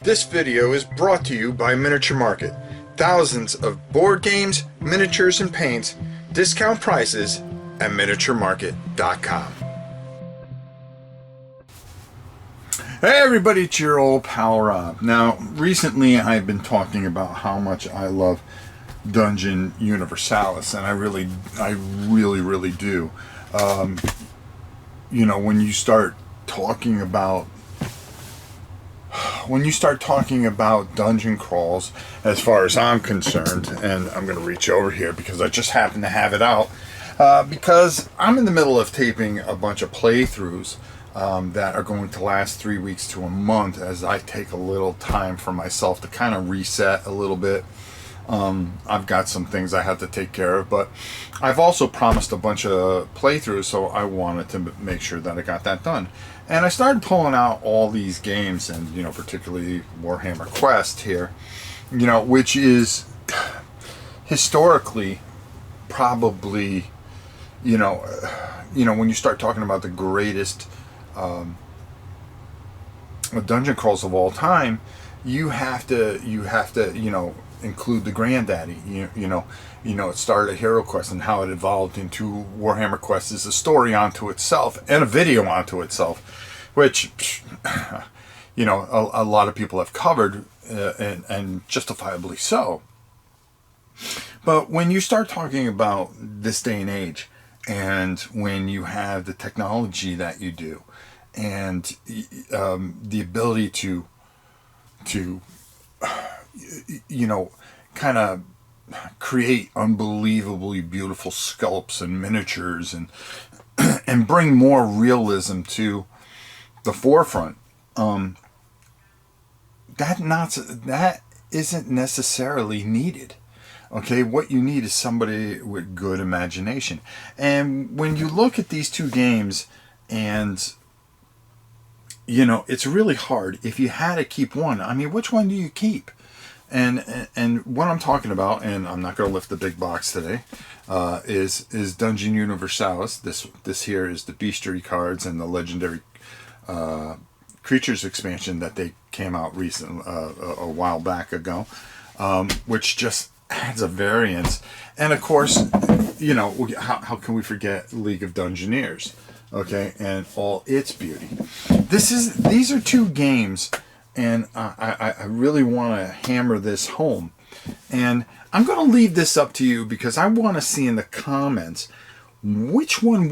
This video is brought to you by Miniature Market. Thousands of board games, miniatures, and paints, discount prices at miniaturemarket.com. Hey everybody, it's your old pal Rob. Now, recently I've been talking about how much I love Dungeon Universalis, and I really do. When you start talking about dungeon crawls, as far as I'm concerned, and I'm going to reach over here because I just happen to have it out, because I'm in the middle of taping a bunch of playthroughs that are going to last 3 weeks to a month as I take a little time for myself to kind of reset a little bit. I've got some things I have to take care of, but I've also promised a bunch of playthroughs, so I wanted to make sure that I got that done. And I started pulling out all these games, and particularly Warhammer Quest here, which is historically probably, when you start talking about the greatest dungeon crawls of all time, you have to include the granddaddy. It started at Hero Quest, and how it evolved into Warhammer Quest is a story onto itself and a video onto itself, which a lot of people have covered, and justifiably so. But when you start talking about this day and age, and when you have the technology that you do, and the ability to kind of create unbelievably beautiful sculpts and miniatures, and bring more realism to the forefront, that isn't necessarily needed. Okay, what you need is somebody with good imagination. And when you look at these two games, and it's really hard. If you had to keep one, I mean, which one do you keep? And what I'm talking about, and I'm not going to lift the big box today, is Dungeon Universalis. This here is the bestiary cards and the legendary creatures expansion that they came out recently, a while back ago, which just adds a variance. And of course, how can we forget League of Dungeoneers? Okay, and all its beauty. These are two games, and I really want to hammer this home. And I'm going to leave this up to you, because I want to see in the comments, which one,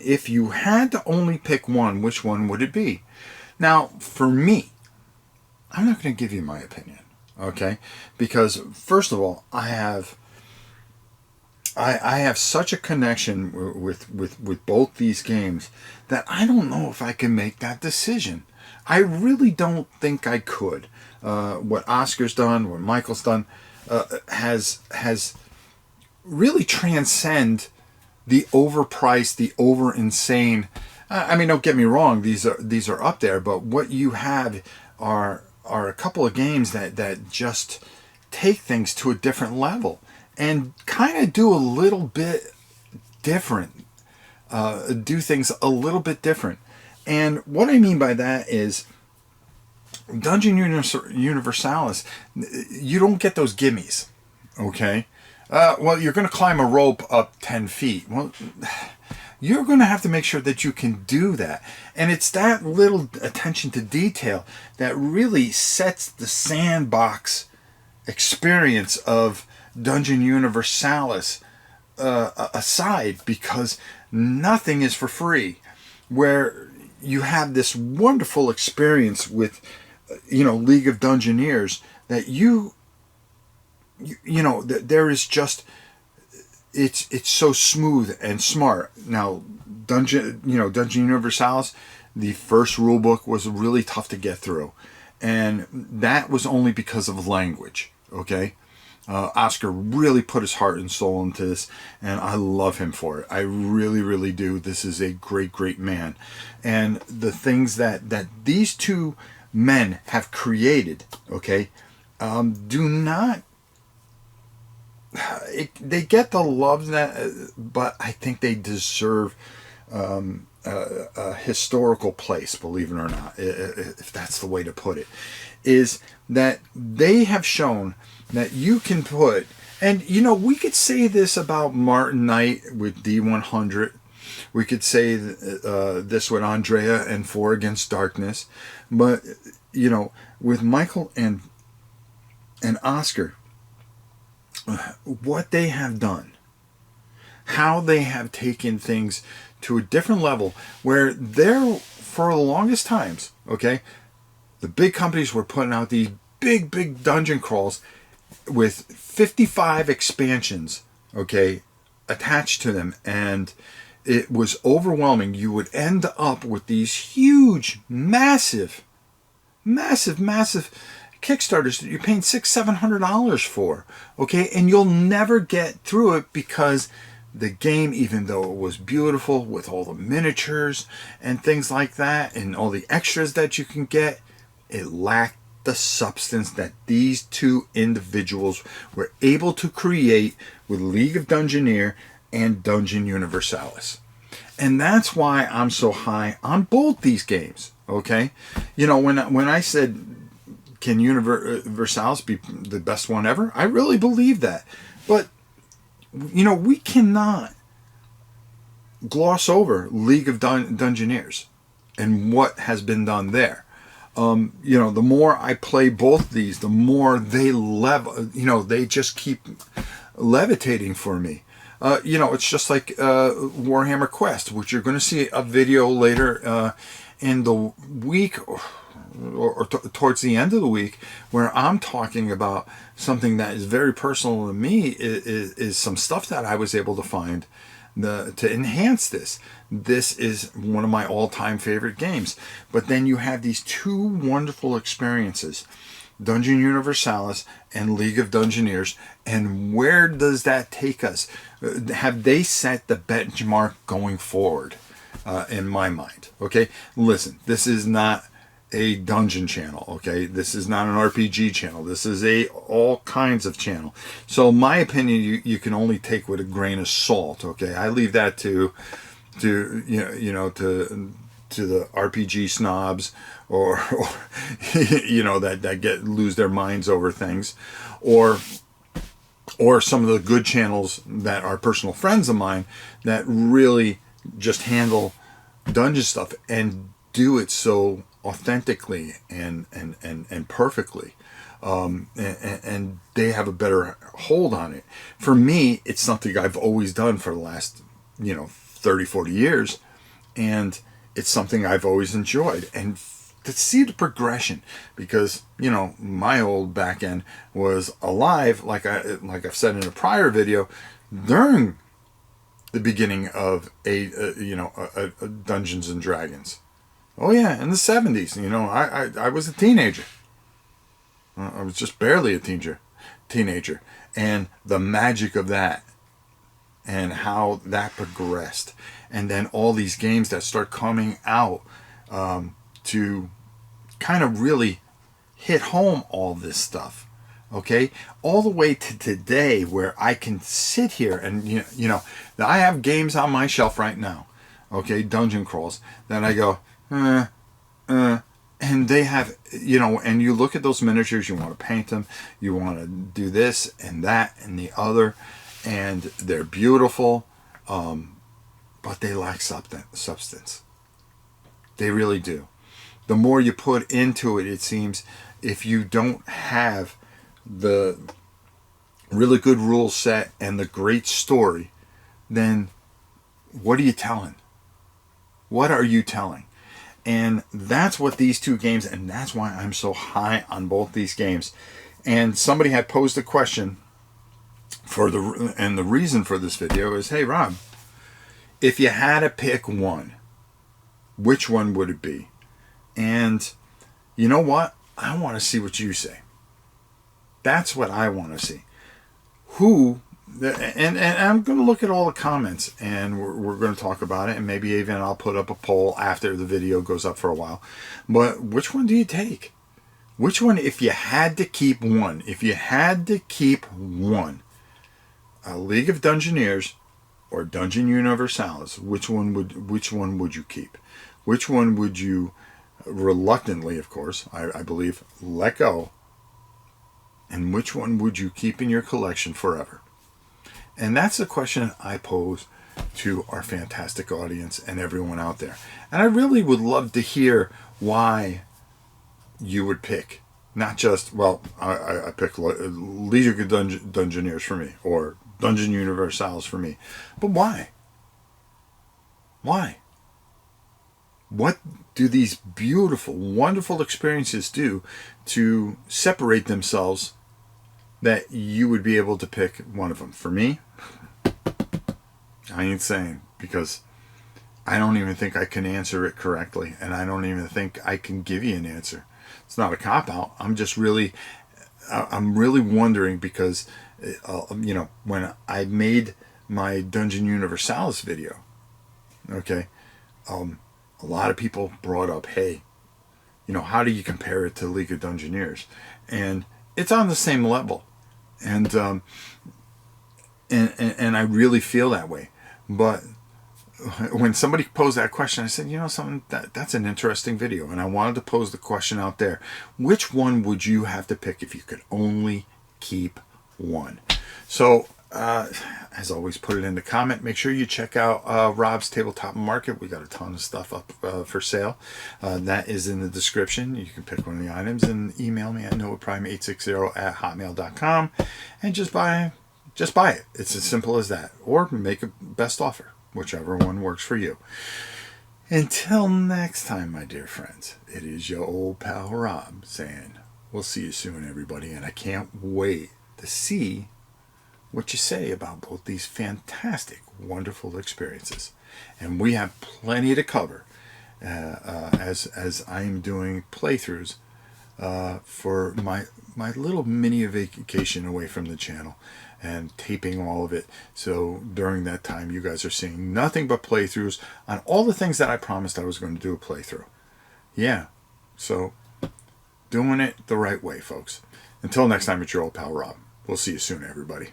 if you had to only pick one, which one would it be? Now, for me, I'm not going to give you my opinion, okay? Because first of all, I have such a connection with both these games that I don't know if I can make that decision. I really don't think I could. What Oscar's done, what Michael's done, has really transcend the overpriced, the over insane. I mean, don't get me wrong; these are up there. But what you have are a couple of games that just take things to a different level, and kind of do a little bit different, do things a little bit different. And what I mean by that is, Dungeon Universalis, you don't get those gimmies, okay? Well, you're going to climb a rope up 10 feet. Well, you're going to have to make sure that you can do that. And it's that little attention to detail that really sets the sandbox experience of Dungeon Universalis aside, because nothing is for free. Where you have this wonderful experience with League of Dungeoneers, that there is just, it's so smooth and smart. Now, Dungeon Universalis, the first rule book was really tough to get through, and that was only because of language. Okay, Oscar really put his heart and soul into this, and I love him for it. I really do. This is a great man, and the things that these two men have created, okay, do not. They get the love that, but I think they deserve a historical place, believe it or not, if that's the way to put it, is that they have shown that you can put, and we could say this about Martin Knight with D100. We could say this with Andrea and Four Against Darkness. But, with Michael and Oscar, what they have done, how they have taken things to a different level, where they're, for the longest times, okay, the big companies were putting out these big dungeon crawls with 55 expansions, okay, attached to them, and it was overwhelming. You would end up with these huge, massive Kickstarters that you're paying $600-700 for, okay, and you'll never get through it because the game, even though it was beautiful with all the miniatures and things like that and all the extras that you can get, it lacked the substance that these two individuals were able to create with League of Dungeoneers and Dungeon Universalis. And that's why I'm so high on both these games, okay? When I said, can Universalis be the best one ever? I really believe that. But, we cannot gloss over League of Dungeoneers and what has been done there. The more I play both these, the more they they just keep levitating for me. It's just like Warhammer Quest, which you're going to see a video later in the week or towards the end of the week, where I'm talking about something that is very personal to me, is some stuff that I was able to find to enhance this. This is one of my all-time favorite games. But then you have these two wonderful experiences, Dungeon Universalis and League of Dungeoneers, and where does that take us? Have they set the benchmark going forward, in my mind? Okay, listen, this is not a dungeon channel, okay? This is not an RPG channel. This is a all kinds of channel. So my opinion, you can only take with a grain of salt, okay? I leave that to the RPG snobs or that lose their minds over things, or some of the good channels that are personal friends of mine that really just handle dungeon stuff and do it so authentically and perfectly, and they have a better hold on it. For me, it's something I've always done for the last 30-40 years, and it's something I've always enjoyed. And to see the progression, because my old back end was alive, like I've said in a prior video, during the beginning of a Dungeons and Dragons. Oh yeah, in the 70s. I was a teenager. I was just barely a teenager, and the magic of that, and how that progressed, and then all these games that start coming out to kind of really hit home all this stuff, okay, all the way to today, where I can sit here and I have games on my shelf right now, okay, dungeon crawls, that I go, and they have, and you look at those miniatures, you want to paint them, you want to do this and that and the other, and they're beautiful, but they lack substance. They really do. The more you put into it, it seems, if you don't have the really good rule set and the great story, then what are you telling? What are you telling? And that's what these two games, and that's why I'm so high on both these games. And somebody had posed a question and the reason for this video is, hey Rob, if you had to pick one, which one would it be? And you know what? I want to see what you say. That's what I want to see. And I'm going to look at all the comments, and we're going to talk about it, and maybe even I'll put up a poll after the video goes up for a while. But which one do you take? Which one, if you had to keep one, a League of Dungeoneers or Dungeon Universalis, which one would you keep? Which one would you reluctantly, of course, I believe, let go? And which one would you keep in your collection forever? And that's the question I pose to our fantastic audience and everyone out there. And I really would love to hear why you would pick. Not just, well, I pick Legion of Dungeoneers for me, or Dungeon Universalis for me. But why? Why? What do these beautiful, wonderful experiences do to separate themselves that you would be able to pick one of them? For me, I ain't saying, because I don't even think I can answer it correctly, and I don't even think I can give you an answer. It's not a cop-out. I'm really wondering, because, when I made my Dungeon Universalis video, okay, a lot of people brought up, hey, how do you compare it to League of Dungeoneers? And it's on the same level. And I really feel that way. But when somebody posed that question, I said, something, that's an interesting video. And I wanted to pose the question out there. Which one would you have to pick if you could only keep one? So, as always, put it in the comment. Make sure you check out Rob's Tabletop Market. We got a ton of stuff up for sale. That is in the description. You can pick one of the items and email me at noahprime860@hotmail.com and just buy it. It's as simple as that. Or make a best offer, whichever one works for you. Until next time, my dear friends, it is your old pal Rob saying, we'll see you soon, everybody. And I can't wait to see what you say about both these fantastic, wonderful experiences. And we have plenty to cover as I am doing playthroughs for my little mini vacation away from the channel and taping all of it. So during that time, you guys are seeing nothing but playthroughs on all the things that I promised I was going to do a playthrough. Yeah, so doing it the right way, folks. Until next time, it's your old pal Rob. We'll see you soon, everybody.